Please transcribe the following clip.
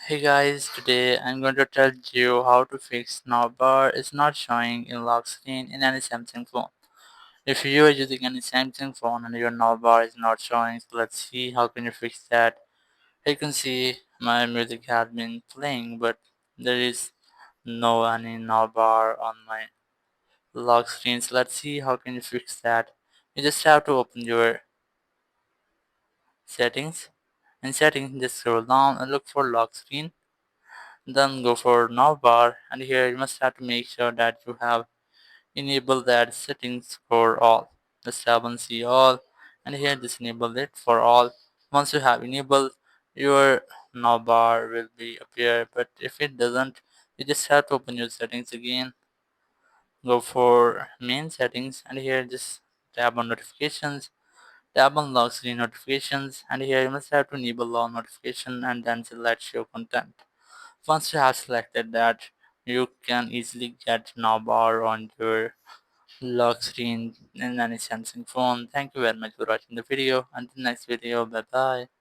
Hey guys, today I'm going to tell you how to fix Nav Bar is not showing in lock screen in any Samsung phone. If you are using any Samsung phone and your Nav Bar is not showing, so let's see how can you fix that. You can see my music has been playing, but there is no any Nav Bar on my lock screen. So let's see how can you fix that. You just have to open your settings. In settings, just scroll down and look for lock screen. Then go for Nav Bar, and here you must have to make sure that you have enabled that settings for all. Just tap on see all, and here just enable it for all. Once you have enabled, your Nav Bar will be appear, but if it doesn't, you just have to open your settings again. Go for main settings, and here just tap on notifications. Tap on lock screen notifications, and here you must have to enable all notification and then select show content. Once you have selected that, you can easily get Nav Bar on your lock screen in any Samsung phone. Thank you very much for watching the video. Until next video, bye bye.